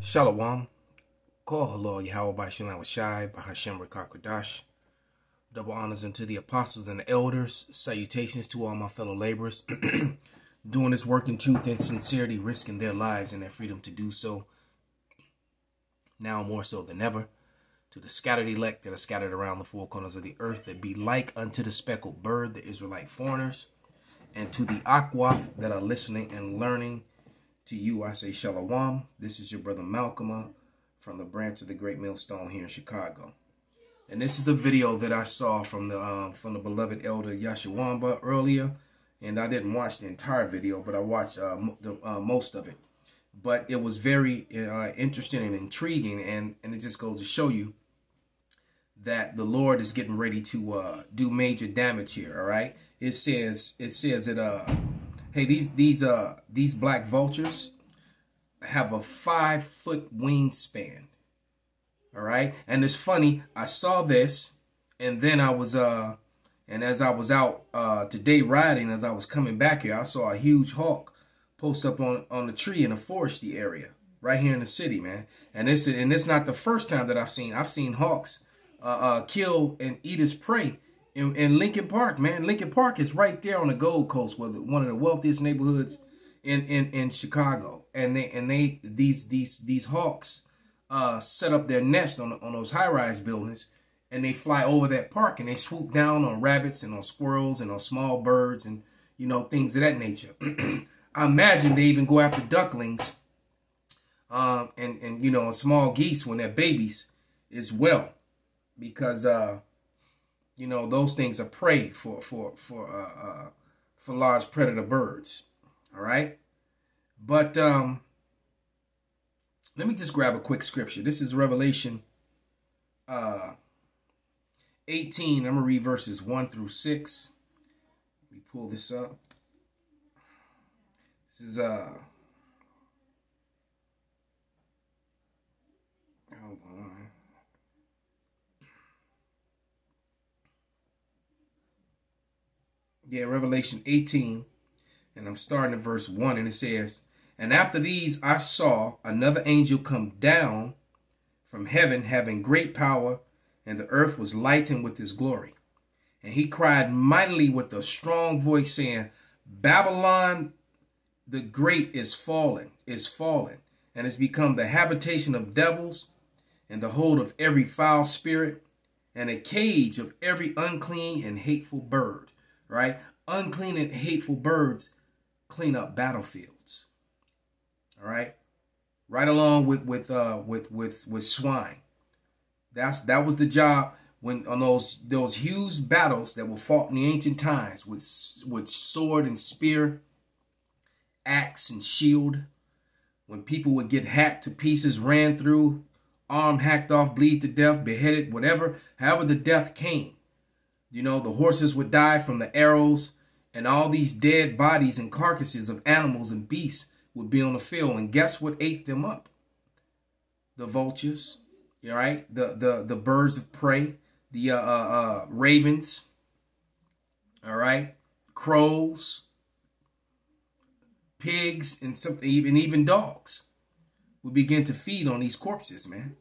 Shalom. Call hello Yahweh by Shalom Shai by Hashem Rakakwadash. Double honors unto the apostles and the elders. Salutations to all my fellow laborers. Doing this work in truth and sincerity, risking their lives and their freedom to do so. Now more so than ever. To the scattered elect that are scattered around the four corners of the earth, that be like unto the speckled bird, the Israelite foreigners. And to the Akwath that are listening and learning. To you, I say Shalom. This is your brother Malcolm from the branch of the Great Millstone here in Chicago. And this is a video that I saw from the beloved elder Yashawamba earlier. And I didn't watch the entire video, but I watched most of it. But it was very interesting and intriguing. And it just goes to show you that the Lord is getting ready to do major damage here. All right. It says that hey, these black vultures have a 5-foot wingspan. All right. And it's funny. I saw this and then I was and as I was out today riding, as I was coming back here, I saw a huge hawk post up on a tree in a foresty area right here in the city, man. And it's not the first time that I've seen hawks kill and eat its prey. In Lincoln Park, man. Lincoln Park is right there on the Gold Coast, one of the wealthiest neighborhoods in Chicago. And these hawks set up their nest on those high-rise buildings, and they fly over that park and they swoop down on rabbits and on squirrels and on small birds and things of that nature. I imagine they even go after ducklings and small geese when they're babies as well, because those things are prey for large predator birds. All right. But let me just grab a quick scripture. This is Revelation 18. I'm going to read verses 1 through 6. Let me pull this up. This is hold on. Yeah, Revelation 18, and I'm starting at verse 1, and it says, "And after these I saw another angel come down from heaven, having great power, and the earth was lightened with his glory. And he cried mightily with a strong voice, saying, Babylon the great is fallen, and has become the habitation of devils, and the hold of every foul spirit, and a cage of every unclean and hateful bird." Right? Unclean and hateful birds clean up battlefields. All right? Right along with swine. That was the job when on those huge battles that were fought in the ancient times with sword and spear, axe and shield. When people would get hacked to pieces, ran through, arm hacked off, bleed to death, beheaded, whatever, however the death came. The horses would die from the arrows, and all these dead bodies and carcasses of animals and beasts would be on the field. And guess what ate them up? The vultures, all right? The birds of prey, the ravens, all right? Crows, pigs, and even dogs would begin to feed on these corpses, man.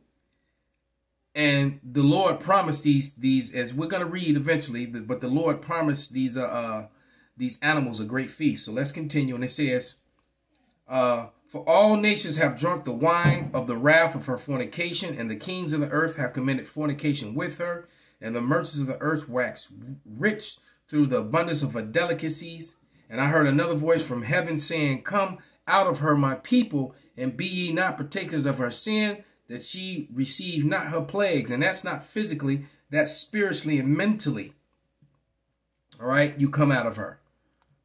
And the Lord promised these, as we're going to read eventually, but the Lord promised these animals a great feast. So let's continue. And it says, "For all nations have drunk the wine of the wrath of her fornication, and the kings of the earth have committed fornication with her, and the merchants of the earth wax rich through the abundance of her delicacies. And I heard another voice from heaven saying, Come out of her, my people, and be ye not partakers of her sin, that she receive not her plagues." And that's not physically, that's spiritually and mentally. All right, you come out of her.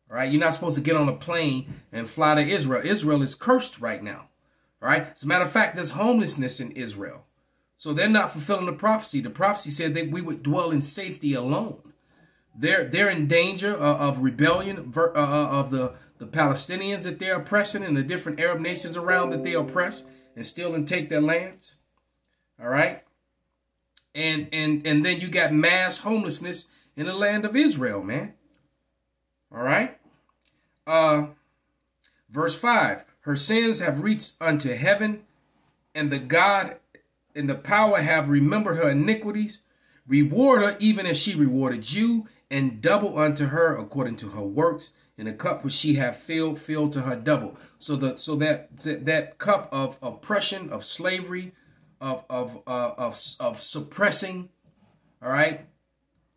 All right, you're not supposed to get on a plane and fly to Israel. Israel is cursed right now. All right, as a matter of fact, there's homelessness in Israel. So they're not fulfilling the prophecy. The prophecy said that we would dwell in safety alone. They're in danger of rebellion of the Palestinians that they're oppressing, and the different Arab nations around that they oppress and steal and take their lands. All right. And then you got mass homelessness in the land of Israel, man. All right. Verse 5. Her sins have reached unto heaven, and the God and the power have remembered her iniquities. Reward her even as she rewarded you, and double unto her according to her works. And the cup which she hath filled, fill to her double. So that cup of oppression, of slavery, of suppressing, all right,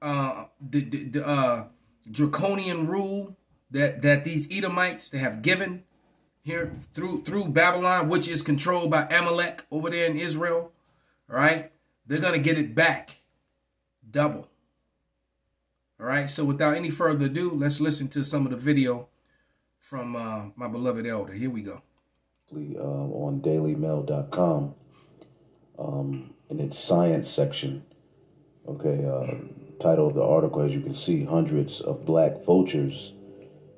the draconian rule that these Edomites they have given here through Babylon, which is controlled by Amalek over there in Israel, all right, they're gonna get it back double. All right, so without any further ado, let's listen to some of the video from my beloved elder. Here we go. On dailymail.com, in its science section, okay, title of the article, as you can see, hundreds of black vultures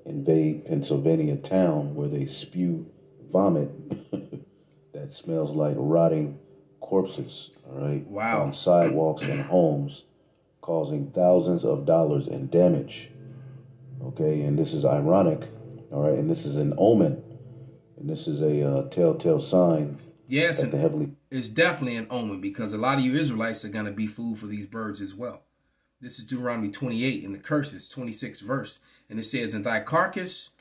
invade Pennsylvania town where they spew vomit that smells like rotting corpses, all right, wow, on sidewalks and homes, causing thousands of dollars in damage. Okay, and this is ironic, all right, and this is an omen, and this is a telltale sign. Yes, it's definitely an omen, because a lot of you Israelites are going to be food for these birds as well. This is Deuteronomy 28 in the curses, 26th verse, and it says, "And thy carcass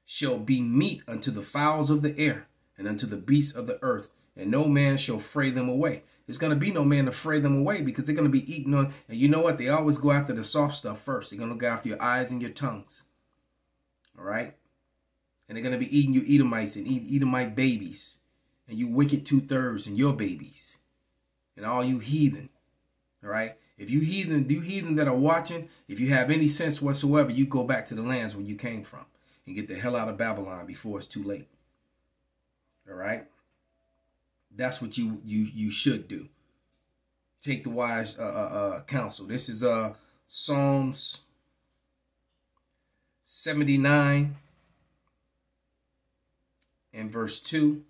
shall be meat unto the fowls of the air, and unto the beasts of the earth, and no man shall fray them away." There's going to be no man to fray them away, because they're going to be eaten on. And you know what? They always go after the soft stuff first. They're going to go after your eyes and your tongues. All right? And they're going to be eating you Edomites and Edomite babies. And you wicked 2/3 and your babies. And all you heathen. All right? If you heathen that are watching, if you have any sense whatsoever, you go back to the lands where you came from. And get the hell out of Babylon before it's too late. All right? That's what you should do. Take the wise counsel. This is Psalms 79 and verse 2.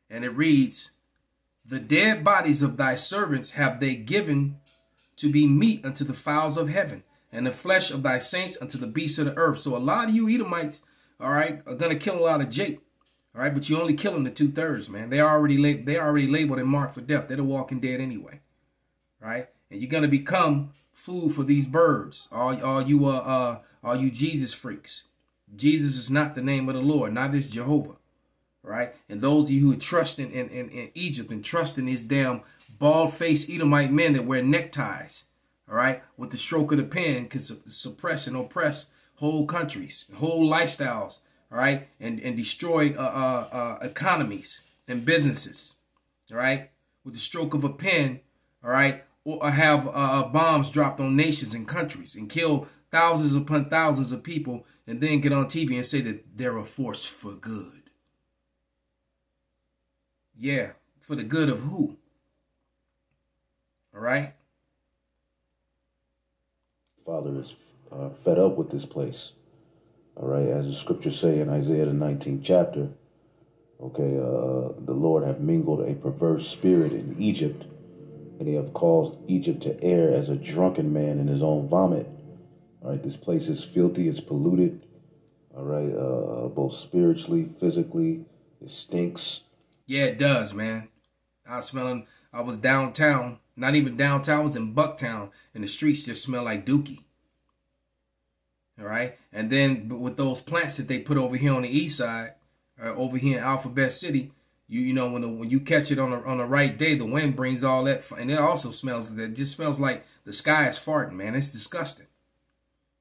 And it reads, "The dead bodies of thy servants have they given to be meat unto the fowls of heaven, and the flesh of thy saints unto the beasts of the earth." So a lot of you Edomites, all right, are going to kill a lot of Jake. All right, but you're only killing the 2/3, man. They already labeled and marked for death. They're the walking dead anyway. Right? And you're gonna become food for these birds. All you Jesus freaks. Jesus is not the name of the Lord. Neither is Jehovah. Right? And those of you who are trusting in Egypt and trusting these damn bald-faced Edomite men that wear neckties, all right, with the stroke of the pen can suppress and oppress whole countries, whole lifestyles. All right, and destroy economies and businesses, all right, with the stroke of a pen, all right, or have bombs dropped on nations and countries and kill thousands upon thousands of people, and then get on TV and say that they're a force for good. Yeah, for the good of who? All right. Father is fed up with this place. All right, as the scriptures say in Isaiah the 19th chapter, okay, the Lord have mingled a perverse spirit in Egypt, and he have caused Egypt to err as a drunken man in his own vomit. All right, this place is filthy, it's polluted. All right, both spiritually, physically, it stinks. Yeah, it does, man. I was downtown, not even downtown, I was in Bucktown, and the streets just smell like dookie. All right. And then with those plants that they put over here on the east side, over here in Alphabet City, you know, when you catch it on the right day, the wind brings all that. And it also smells, that just smells like the sky is farting, man. It's disgusting.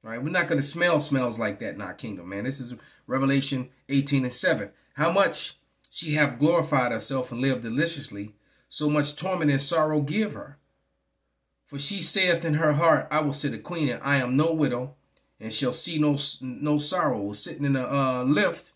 All right. We're not going to smell smells like that in our kingdom, man. This is Revelation 18:7. How much she have glorified herself and lived deliciously, so much torment and sorrow give her. For she saith in her heart, I will sit a queen, and I am no widow, and shall see no sorrow. Was sitting in a lift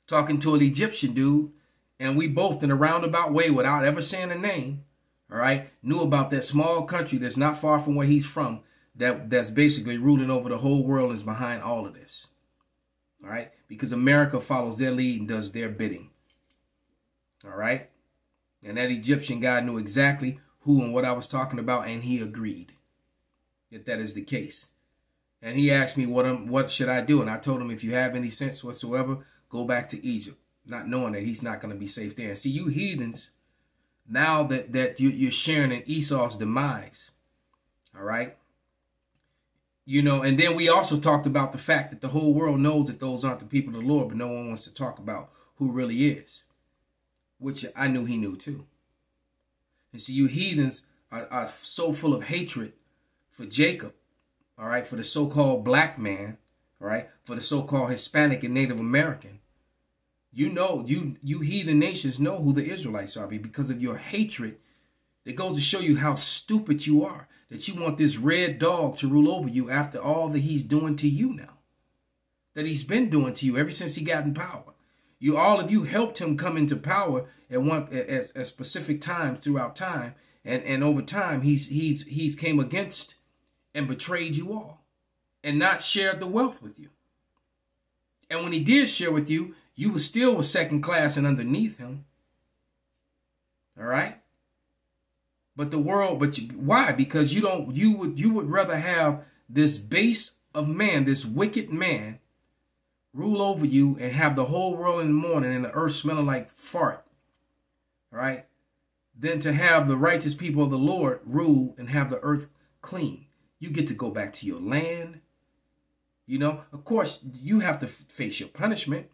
talking to an Egyptian dude, and we both in a roundabout way, without ever saying a name, all right, knew about that small country that's not far from where he's from, that's basically ruling over the whole world, is behind all of this. All right, because America follows their lead and does their bidding. All right, and that Egyptian guy knew exactly who and what I was talking about, and he agreed that is the case. And he asked me what should I do, and I told him, if you have any sense whatsoever, go back to Egypt. not knowing that he's not going to be safe there. And see, you heathens, now that you're sharing in Esau's demise, all right? You know, and then we also talked about the fact that the whole world knows that those aren't the people of the Lord, but no one wants to talk about who really is, which I knew he knew too. And see, you heathens are so full of hatred for Jacob, all right, for the so-called black man, all right, for the so-called Hispanic and Native American. You know, you heathen nations know who the Israelites are because of your hatred. It goes to show you how stupid you are, that you want this red dog to rule over you after all that he's doing to you now, that he's been doing to you ever since he got in power. All of you helped him come into power at specific times throughout time, and over time he's came against and betrayed you all, and not shared the wealth with you. And when he did share with you, you were still second class and underneath him. All right. But the world, why? Because you would rather have this base of man, this wicked man, rule over you and have the whole world in the morning and the earth smelling like fart, right? Than to have the righteous people of the Lord rule and have the earth clean. You get to go back to your land. You know, of course, you have to face your punishment.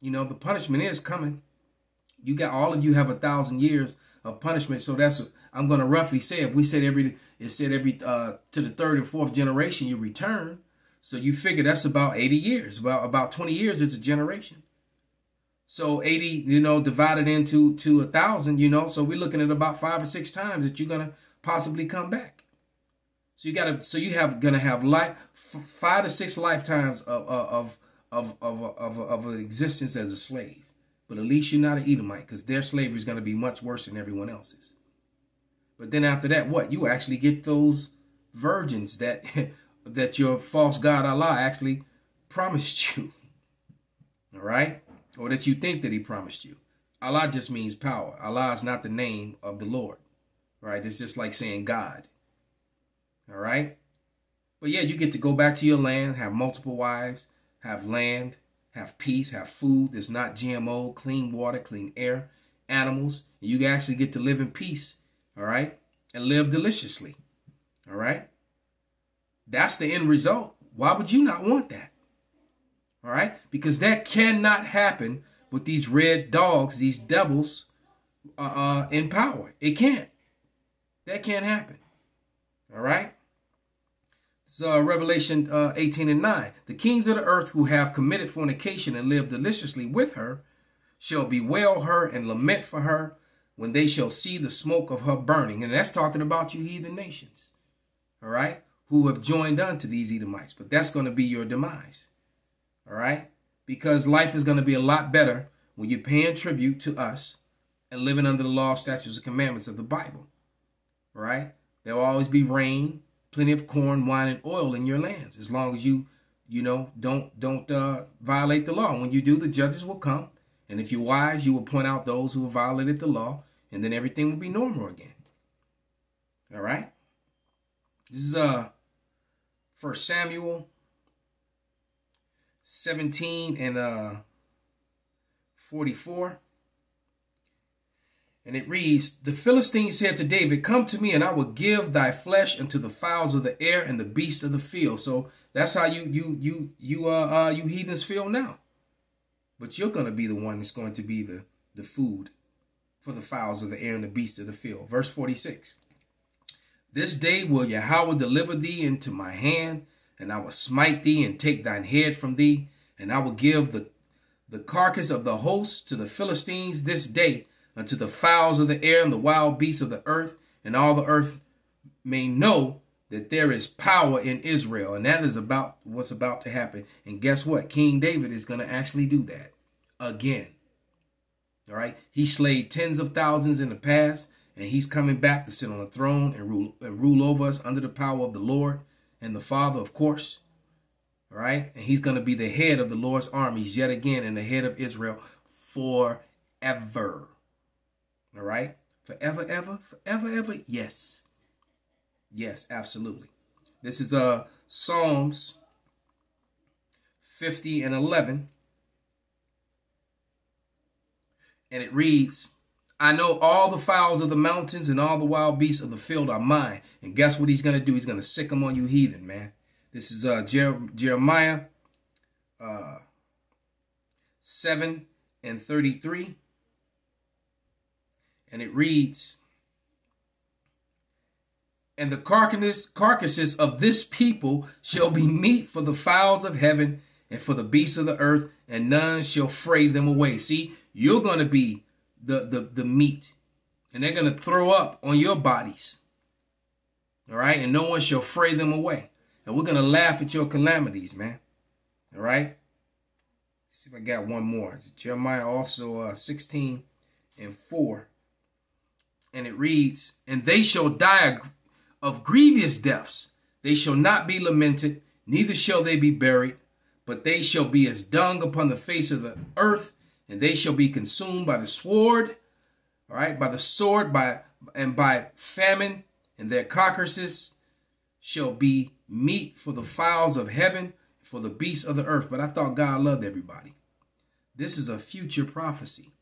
You know, the punishment is coming. All of you have 1,000 years of punishment. So that's what I'm going to roughly say. If we said every to the third and fourth generation you return. So you figure that's about 80 years. About 20 years is a generation. So 80, you know, divided into 1,000, you know, so we're looking at about 5 or 6 times that you're going to possibly come back. So gonna have 5 to 6 lifetimes of an existence as a slave. But at least you're not an Edomite, because their slavery is going to be much worse than everyone else's. But then after that, what? You actually get those virgins that that your false god Allah actually promised you. All right? Or that you think that he promised you. Allah just means power. Allah is not the name of the Lord. Right? It's just like saying God. All right? But yeah, you get to go back to your land, have multiple wives, have land, have peace, have food that's not GMO, clean water, clean air, animals. And you actually get to live in peace, all right? And live deliciously, all right? That's the end result. Why would you not want that? All right? Because that cannot happen with these red dogs, these devils in power. It can't. That can't happen. All right? So Revelation 18:9. The kings of the earth who have committed fornication and lived deliciously with her shall bewail her and lament for her when they shall see the smoke of her burning. And that's talking about you heathen nations, all right, who have joined unto these Edomites. But that's going to be your demise, all right, because life is going to be a lot better when you're paying tribute to us and living under the law, statutes, and commandments of the Bible, all right? There will always be rain, plenty of corn, wine, and oil in your lands, as long as you don't violate the law. And when you do, the judges will come, and if you're wise, you will point out those who have violated the law, and then everything will be normal again. All right. This is 1 Samuel 17 and 44. And it reads, the Philistines said to David, come to me and I will give thy flesh unto the fowls of the air and the beasts of the field. So that's how you heathens feel now. But you're going to be the one that's going to be the food for the fowls of the air and the beasts of the field. Verse 46. This day will Yahweh deliver thee into my hand, and I will smite thee and take thine head from thee, and I will give the carcass of the hosts to the Philistines this day, unto the fowls of the air and the wild beasts of the earth, and all the earth may know that there is power in Israel. And that is about what's about to happen. And guess what? King David is going to actually do that again. All right. He slayed tens of thousands in the past, and he's coming back to sit on the throne and rule over us under the power of the Lord and the Father, of course. All right. And he's going to be the head of the Lord's armies yet again, and the head of Israel forever. All right. Forever, ever, forever, ever. Yes. Yes, absolutely. This is Psalms 50 and 11. And it reads, I know all the fowls of the mountains and all the wild beasts of the field are mine. And guess what he's going to do? He's going to sick them on you heathen, man. This is Jeremiah 7:33. And it reads, and the carcasses of this people shall be meat for the fowls of heaven and for the beasts of the earth, and none shall fray them away. See, you're going to be the meat, and they're going to throw up on your bodies. All right, and no one shall fray them away. And we're going to laugh at your calamities, man. All right. Let's see if I got one more. Jeremiah also 16:4. And it reads, and they shall die of grievous deaths. They shall not be lamented, neither shall they be buried, but they shall be as dung upon the face of the earth, and they shall be consumed by the sword, all right, by the sword, by famine, and their carcasses shall be meat for the fowls of heaven, for the beasts of the earth. But I thought God loved everybody. This is a future prophecy.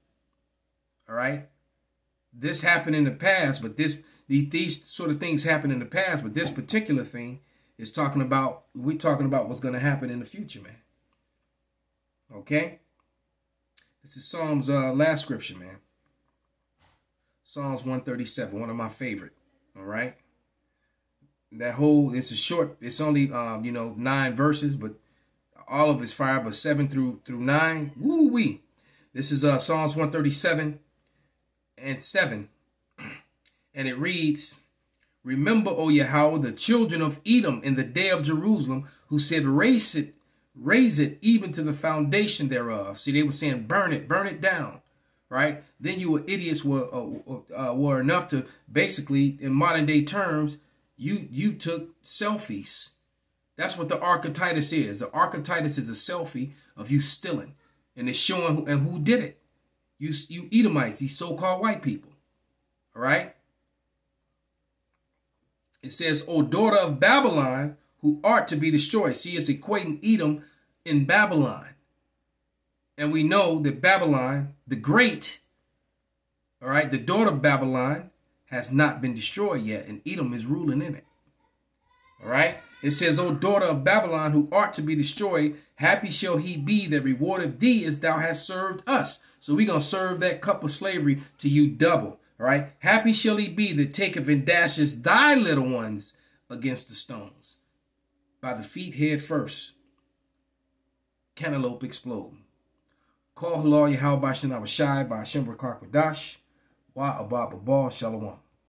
All right. This happened in the past, but these sort of things happened in the past, but this particular thing is we're talking about what's going to happen in the future, man. Okay? This is Psalms last scripture, man. Psalms 137, one of my favorite. All right? It's only 9 verses, but all of it's fire, but 7 through 9. Woo-wee. This is Psalms 137 and 7. And it reads, remember, O Yahweh, the children of Edom in the day of Jerusalem, who said, raise it even to the foundation thereof. See, they were saying, burn it down, right? Then you idiots were enough to basically, in modern day terms, you took selfies. That's what the archetypus is. The archetypus is a selfie of you stealing, and it's showing who did it. You Edomites, these so-called white people, all right? It says, O daughter of Babylon, who art to be destroyed. See, it's equating Edom in Babylon. And we know that Babylon, the great, all right, the daughter of Babylon has not been destroyed yet, and Edom is ruling in it. All right? It says, O daughter of Babylon, who art to be destroyed, happy shall he be that rewarded thee as thou hast served us. So we're going to serve that cup of slavery to you double. All right. Happy shall he be that taketh and dashes thy little ones against the stones. By the feet head first. Cantaloupe explode. Call Halal Yahweh Bashan Abashai by Hashem Rakak Wadash. Wa Abba Babal Shalom.